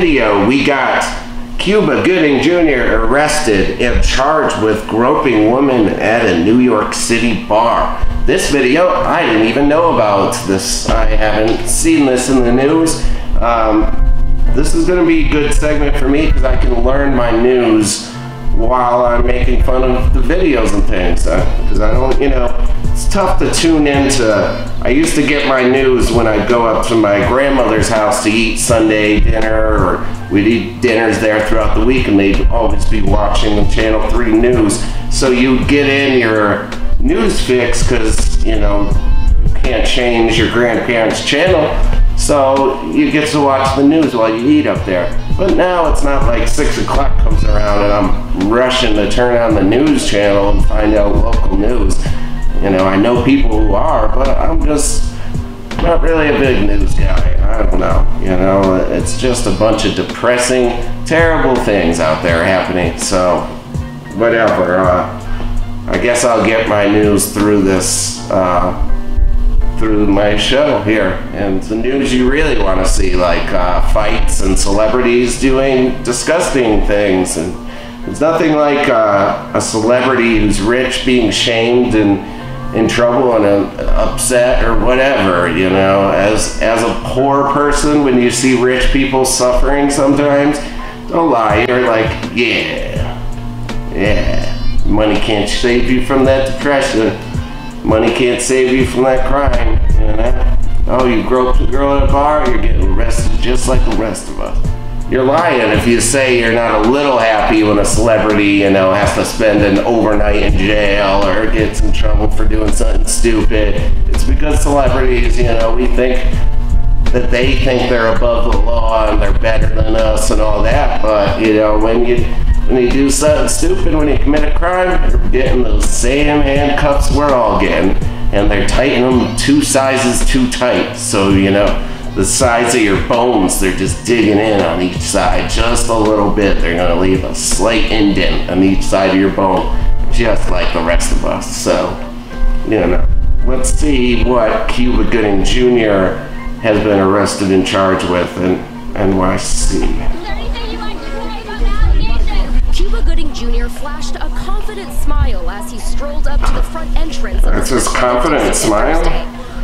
video, we got Cuba Gooding Jr. arrested and charged with groping women at a New York City bar. This video, I didn't even know about this. I haven't seen this in the news. This is going to be a good segment for me because I can learn my news while I'm making fun of the videos and things. Because I don't, it's tough to tune into. I used to get my news when I'd go up to my grandmother's house to eat Sunday dinner, or we'd eat dinners there throughout the week, and they'd always be watching Channel 3 News. So you get in your news fix because, you can't change your grandparents' channel. So you get to watch the news while you eat up there. But now it's not like 6 o'clock comes around and I'm rushing to turn on the news channel and find out local news. I know people who are, but I'm just not really a big news guy. I don't know. It's just a bunch of depressing, terrible things out there happening. So, whatever. I guess I'll get my news through this, through my show here. And the news you really want to see, like fights and celebrities doing disgusting things. And there's nothing like a celebrity who's rich being shamed and in trouble and upset or whatever, As a poor person, when you see rich people suffering sometimes, don't lie, you're like, yeah, money can't save you from that depression. Money can't save you from that crime, Oh, you groped a girl at a bar, you're getting arrested just like the rest of us. You're lying if you say you're not a little happy when a celebrity, has to spend an overnight in jail or gets in trouble for doing something stupid. It's because celebrities, we think that they think they're above the law and they're better than us and all that. But, when you do something stupid, when you commit a crime, you're getting those same handcuffs we're all getting. And they're tightening them 2 sizes too tight. So, the size of your bones, they're just digging in on each side just a little bit. They're going to leave a slight indent on each side of your bone, just like the rest of us. So, let's see what Cuba Gooding Jr. has been arrested and charged with in NYC. Cuba Gooding Jr. flashed a confident smile as he strolled up to the front entrance of That's his confident smile?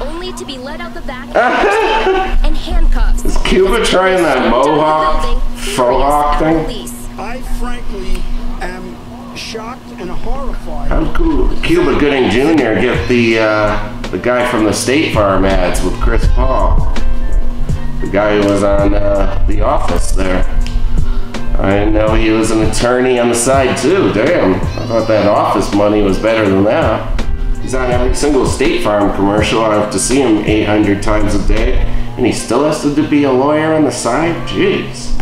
Only to be led out the back and handcuffs. Is Cuba trying that mohawk, faux hawk thing? I frankly am shocked and horrified. How cool did Cuba Gooding Jr. get the guy from the State Farm ads with Chris Paul? The guy who was on The Office there. I didn't know he was an attorney on the side too. Damn, I thought that Office money was better than that. He's on every single State Farm commercial. I have to see him 800 times a day, and he still has to be a lawyer on the side? Jeez.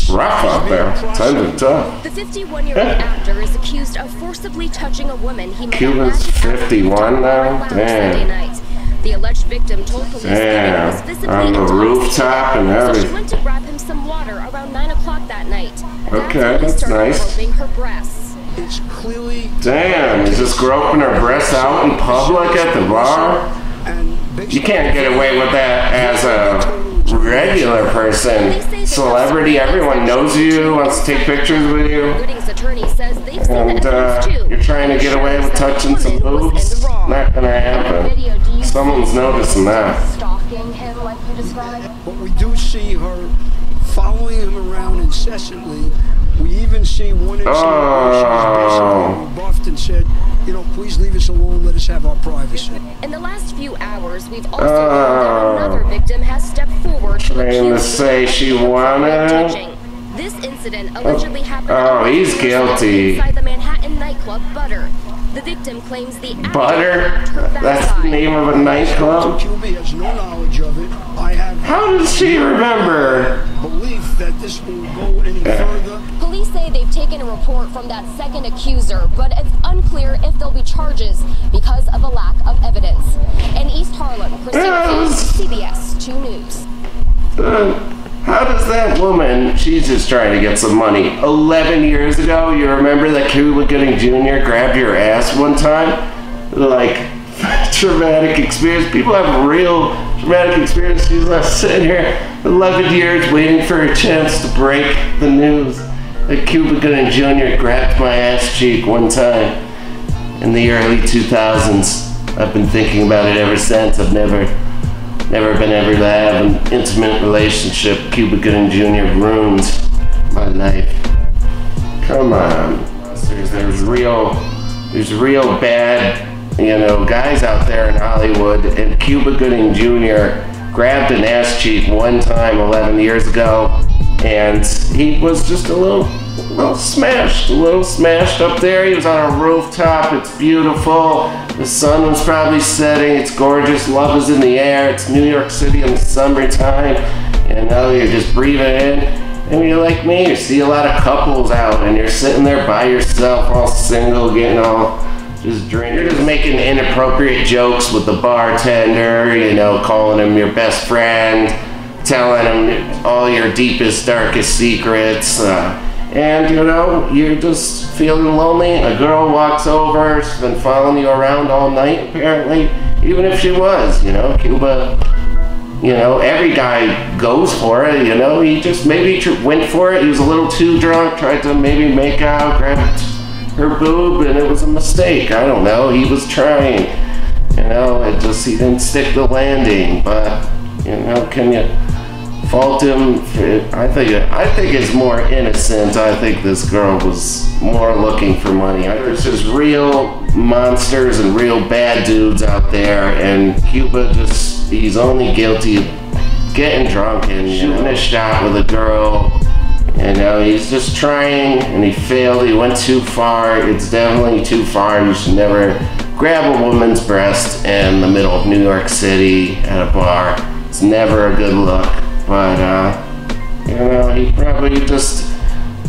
Rough out there. Kind of tough. The 51-year-old actor is accused of forcibly touching a woman he met. Cuba's 51 now? Damn. The alleged victim told police that he was visibly on the rooftop and everything. So she went to grab him some water around 9 o'clock that night. Okay, that's nice. Groping her breasts. It's clearly. Damn, he's just groping her breasts out in public at the bar? You can't get away with that as a regular person. Celebrity, everyone knows you, wants to take pictures with you. And you're trying to get away with touching some boobs? Not gonna happen. Someone's noticing that. But we do see her following him around incessantly. We even see one incident where she was basically rebuffed and said, please leave us alone, let us have our privacy. In the last few hours, we've also learned that another victim has stepped forward trying to say she wanted. This incident allegedly happened he's guilty. inside the Manhattan nightclub Butter. The victim claims the Butter? That's the name of a nightclub? Cuba has no knowledge of it. I have. How does she remember? Belief that this will go any further. Police say they've taken a report from that second accuser, but it's unclear if there'll be charges because of a lack of evidence. In East Harlem, Christina CBS 2 News. How does that woman, she's just trying to get some money. 11 years ago, you remember that Cuba Gooding Jr. grabbed your ass one time? Like, traumatic experience. People have real traumatic experiences. She's not sitting here 11 years waiting for a chance to break the news that Cuba Gooding Jr. grabbed my ass cheek one time in the early 2000s. I've been thinking about it ever since. I've never been able to have an intimate relationship. Cuba Gooding Jr. ruined my life. Come on. There's real bad, you know, guys out there in Hollywood, and Cuba Gooding Jr. grabbed an ass cheek one time 11 years ago, and he was just a little smashed up there. He was on a rooftop. It's beautiful. The sun was probably setting. It's gorgeous. Love is in the air. It's New York City in the summertime. You know, you're just breathing in. And you're like me, you see a lot of couples out and you're sitting there by yourself, all single, getting all just drinking. You're just making inappropriate jokes with the bartender, you know, calling him your best friend, telling him all your deepest, darkest secrets. And, you know, you're just feeling lonely. A girl walks over, she's been following you around all night, apparently. Even if she was, you know, Cuba, you know, every guy goes for it, you know. He just maybe went for it. He was a little too drunk, tried to maybe make out, grabbed her boob, and it was a mistake. I don't know. He was trying, you know. He didn't stick the landing. But, you know, can you fault him? I think it's more innocent. I think this girl was more looking for money. There's just real monsters and real bad dudes out there, and Cuba he's only guilty of getting drunk and shooting a shot with a girl. You know, he's just trying, and he failed. He went too far. It's definitely too far. You should never grab a woman's breast in the middle of New York City at a bar. It's never a good look. But, you know, he probably just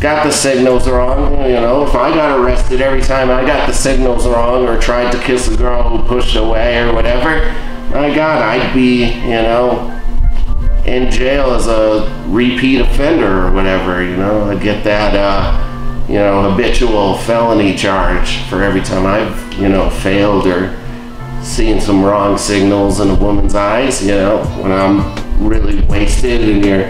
got the signals wrong. You know, if I got arrested every time I got the signals wrong or tried to kiss a girl who pushed away or whatever, my God, I'd be, you know, in jail as a repeat offender or whatever, you know. I'd get that, you know, habitual felony charge for every time I've, you know, failed or seen some wrong signals in a woman's eyes, you know, when I'm really wasted and you're,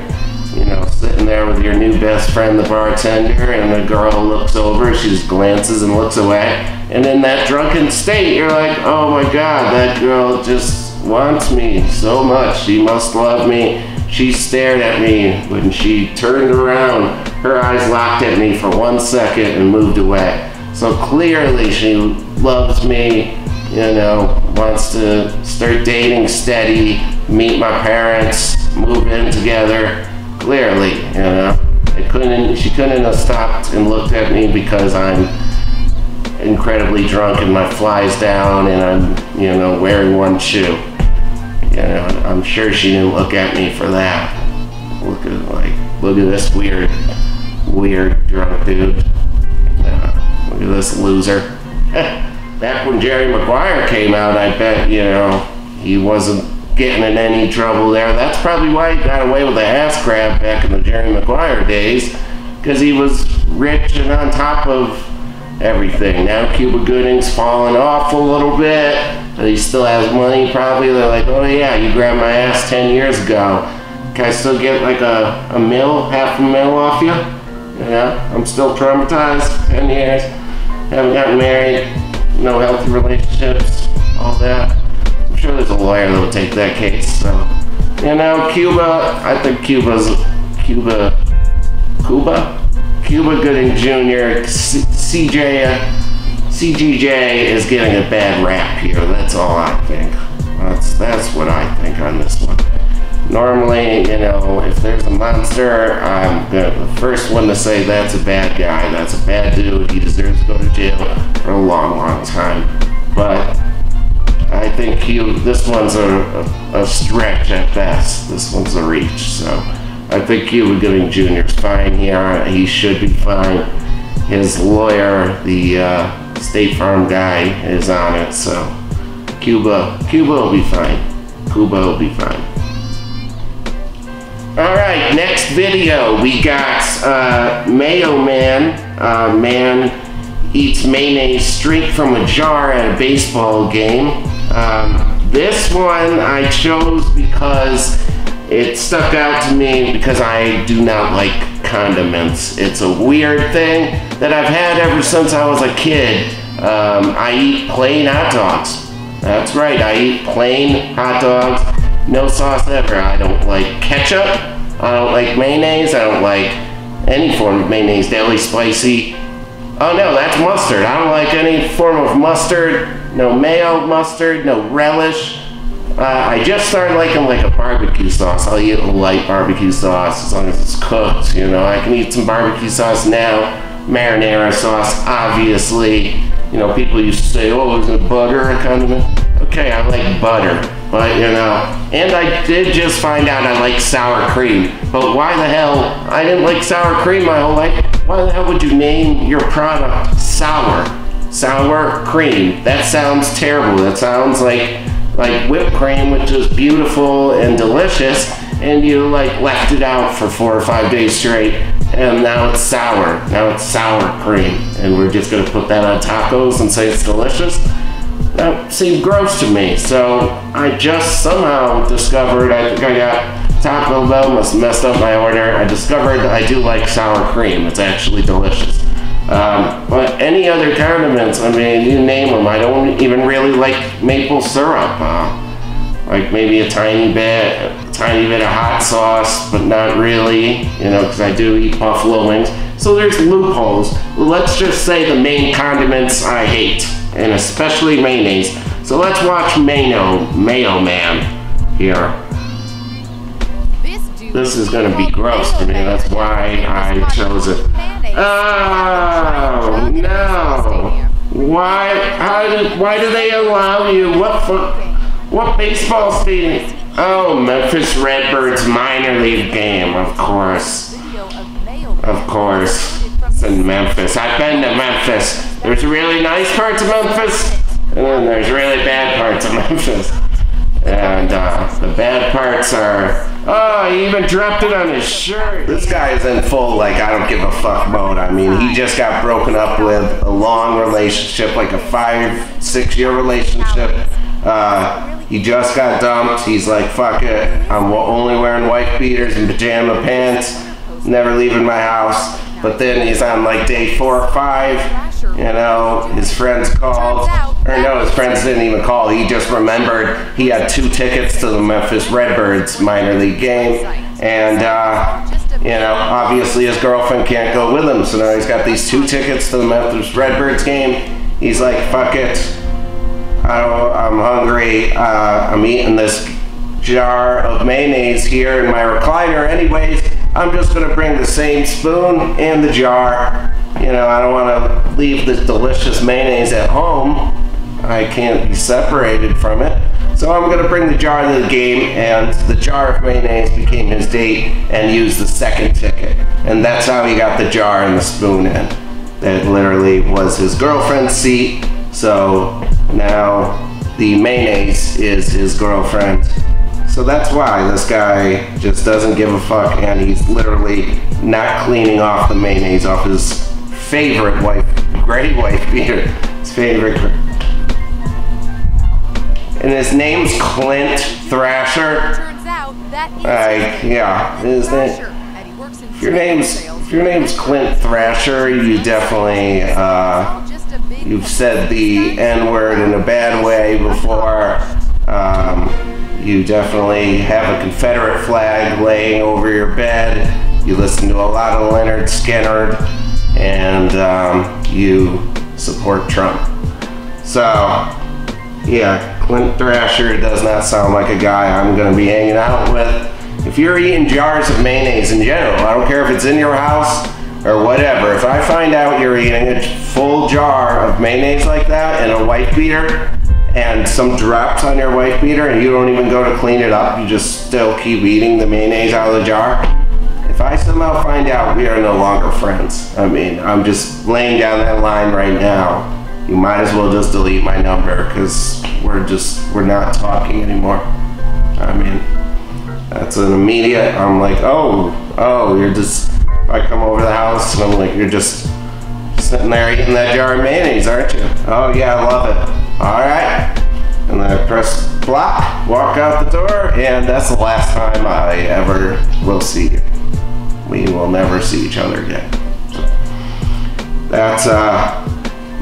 you know, sitting there with your new best friend, the bartender, and the girl looks over, she just glances and looks away, and in that drunken state, you're like, oh my God, that girl just wants me so much. She must love me. She stared at me when she turned around. Her eyes locked at me for 1 second and moved away. So clearly she loves me, you know, wants to start dating steady, meet my parents, move in together. Clearly, you know. She couldn't have stopped and looked at me because I'm incredibly drunk and my fly's down and I'm, you know, wearing one shoe. You know, I'm sure she didn't look at me for that. Look at this weird drunk dude. Look at this loser. Back when Jerry Maguire came out, I bet, you know, he wasn't getting in any trouble there. That's probably why he got away with the ass grab back in the Jerry Maguire days, because he was rich and on top of everything. Now Cuba Gooding's fallen off a little bit, but he still has money probably. They're like, oh yeah, you grabbed my ass 10 years ago. Can I still get like a mil, half a mil off you? Yeah, I'm still traumatized, 10 years. Haven't gotten married, no healthy relationships, all that. I'm sure there's a lawyer that would take that case. So, you know, Cuba, I think Cuba Gooding Jr., CGJ is getting a bad rap here. That's all I think. That's what I think on this one. Normally, you know, if there's a monster, I'm the first one to say that's a bad guy. That's a bad dude. He deserves to go to jail for a long, long time. But I think this one's a stretch at best. This one's a reach. So I think Cuba Gooding Jr. is fine here. He should be fine. His lawyer, the State Farm guy, is on it. So Cuba will be fine. Cuba will be fine. Alright, next video, we got Mayo Man. Man eats mayonnaise straight from a jar at a baseball game. This one I chose because it stuck out to me because I do not like condiments. It's a weird thing that I've had ever since I was a kid. I eat plain hot dogs. That's right, I eat plain hot dogs, no sauce ever. I don't like ketchup, I don't like mayonnaise, I don't like any form of mayonnaise, deli, spicy. Oh no, that's mustard. I don't like any form of mustard, no mayo mustard, no relish. I just started liking like a barbecue sauce. I'll eat a light barbecue sauce as long as it's cooked, you know. I can eat some barbecue sauce now, marinara sauce, obviously. You know, people used to say, oh, is it butter a condiment? Okay, I like butter, but you know, and I did just find out I like sour cream. But why the hell, I didn't like sour cream my whole life. Why the hell would you name your product sour? Sour cream. That sounds terrible. That sounds like whipped cream, which is beautiful and delicious, and you like left it out for 4 or 5 days straight, and now it's sour. Now it's sour cream, and we're just gonna put that on tacos and say it's delicious? That seemed gross to me, so I just somehow discovered, I think I got Taco Bell, must have messed up my order. I discovered I do like sour cream. It's actually delicious. But any other condiments, I mean, you name them. I don't even really like maple syrup. Like maybe a tiny bit of hot sauce, but not really, you know, because I do eat buffalo wings. So there's loopholes. Let's just say the main condiments I hate, and especially mayonnaise. So let's watch Mayo Man here. This is gonna be gross to me, that's why I chose it. Oh no! Why do they allow you? What baseball stadium? Oh, Memphis Redbirds minor league game, of course. Of course. It's in Memphis. I've been to Memphis. There's really nice parts of Memphis, and then there's really bad parts of Memphis. And the bad parts are, oh, he even dropped it on his shirt. This guy is in full, like, I don't give a fuck mode. I mean, he just got broken up with a long relationship, like a 5-6 year relationship. He just got dumped. He's like, fuck it. I'm only wearing wife beaters and pajama pants, never leaving my house. But then he's on like day 4 or 5, you know, his friends called, or no, his friends didn't even call. He just remembered he had 2 tickets to the Memphis Redbirds minor league game, and you know, obviously his girlfriend can't go with him, so now he's got these 2 tickets to the Memphis Redbirds game. He's like, fuck it, I'm hungry, I'm eating this jar of mayonnaise here in my recliner anyways. I'm just gonna bring the same spoon and the jar. You know, I don't wanna leave this delicious mayonnaise at home. I can't be separated from it. So I'm gonna bring the jar to the game, and the jar of mayonnaise became his date and used the second ticket. And that's how he got the jar and the spoon in. That literally was his girlfriend's seat. So now the mayonnaise is his girlfriend. So that's why this guy just doesn't give a fuck, and he's literally not cleaning off the mayonnaise off his favorite gray wife beater. His favorite. And his name's Clint Thrasher. Turns out that yeah, his name. If your name's Clint Thrasher, you definitely you've said the N-word in a bad way before. You definitely have a Confederate flag laying over your bed. You listen to a lot of Leonard Skinner, and you support Trump. So, yeah, Clint Thrasher does not sound like a guy I'm gonna be hanging out with. If you're eating jars of mayonnaise in general, I don't care if it's in your house or whatever, if I find out you're eating a full jar of mayonnaise like that in a wife beater, and some drops on your wife beater and you don't even go to clean it up, you just still keep eating the mayonnaise out of the jar. If I somehow find out we are no longer friends, I mean, I'm just laying down that line right now. You might as well just delete my number, because we're not talking anymore. I mean, that's an immediate, I'm like, oh, you're just, if I come over the house and I'm like, you're just sitting there eating that jar of mayonnaise, aren't you? Oh yeah, I love it. All right, and then I press flop, walk out the door, and that's the last time I ever will see you. We will never see each other again. So, that's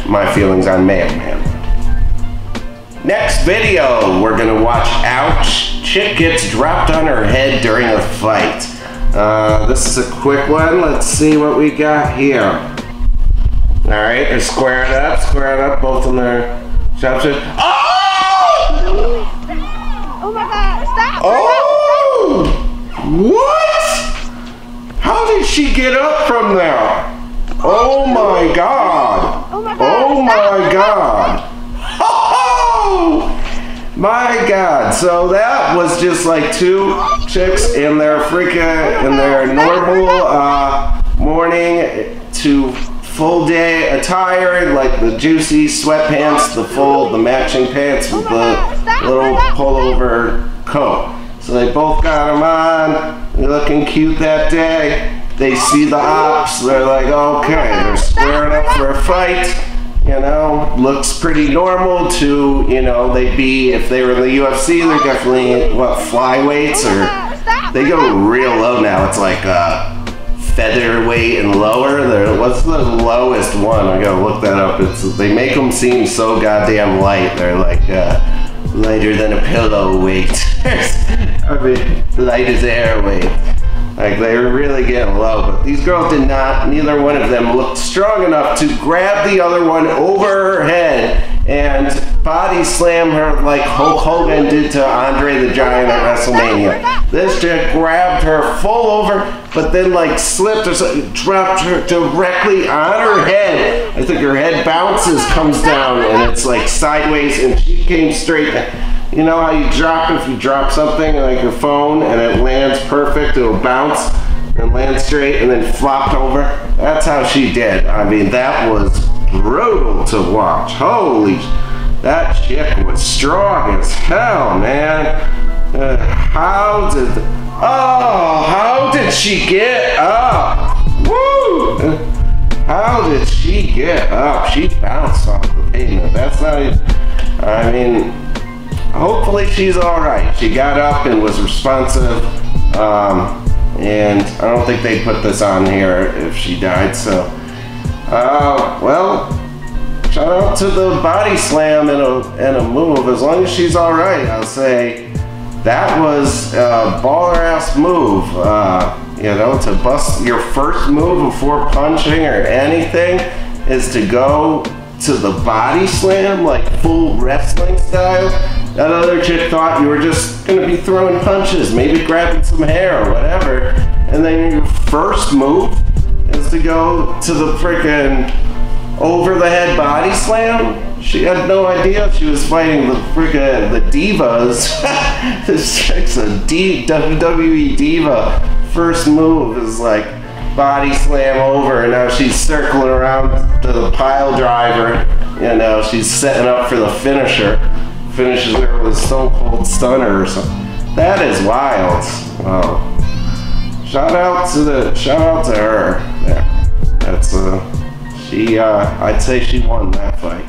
my feelings on Pavement. Next video, we're gonna watch Ouch. Chick gets dropped on her head during a fight. This is a quick one. Let's see what we got here. Alright, they're squaring up, both in their shop. Oh! Oh my God, stop! Oh! What? How did she get up from there? Oh my God! Oh my God! Oh my God! Oh my God! So that was just like two chicks in their normal morning to full day attire, like the juicy sweatpants, the matching pants with the little pullover coat. So they both got them on, they're looking cute that day. They see the ops, they're like, okay, they're squaring up for a fight. You know, looks pretty normal to, you know, they'd be, if they were in the UFC, they're definitely, what, flyweights, or they go real low now. It's like featherweight and lower. What's the lowest one? I gotta look that up. They make them seem so goddamn light. They're like lighter than a pillow weight. I mean, light as air weight. Like, they were really getting low, but these girls did not, neither one of them looked strong enough to grab the other one over her head and body slam her like Hulk Hogan did to Andre the Giant at WrestleMania. This chick grabbed her full over, but then like slipped or something, dropped her directly on her head. I think her head bounces, comes down, and it's like sideways, and she came straight down. You know how you drop, if you drop something like your phone and it lands perfect, it'll bounce and land straight and then flopped over? That's how she did. I mean, that was brutal to watch. Holy, that chick was strong as hell, man. How did she get up? Woo! How did she get up? She bounced off the pavement. That's not even, I mean, hopefully she's all right. She got up and was responsive, and I don't think they put this on here if she died. So, well, shout out to the BodySlam and a move. As long as she's all right, I'll say that was a baller-ass move. You know, to bust your first move before punching or anything is to go to the BodySlam, like full wrestling style. That other chick thought you were just gonna be throwing punches, maybe grabbing some hair or whatever, and then your first move is to go to the frickin' over the head BodySlam. She had no idea she was fighting the divas. This chick's a WWE diva. First move is like BodySlam over, and now she's circling around to the pile driver. You know, she's setting up for the finisher. Finishes her with a Stone Cold Stunner or something. That is wild. Oh. Shout out to her. Yeah. That's I'd say she won that fight.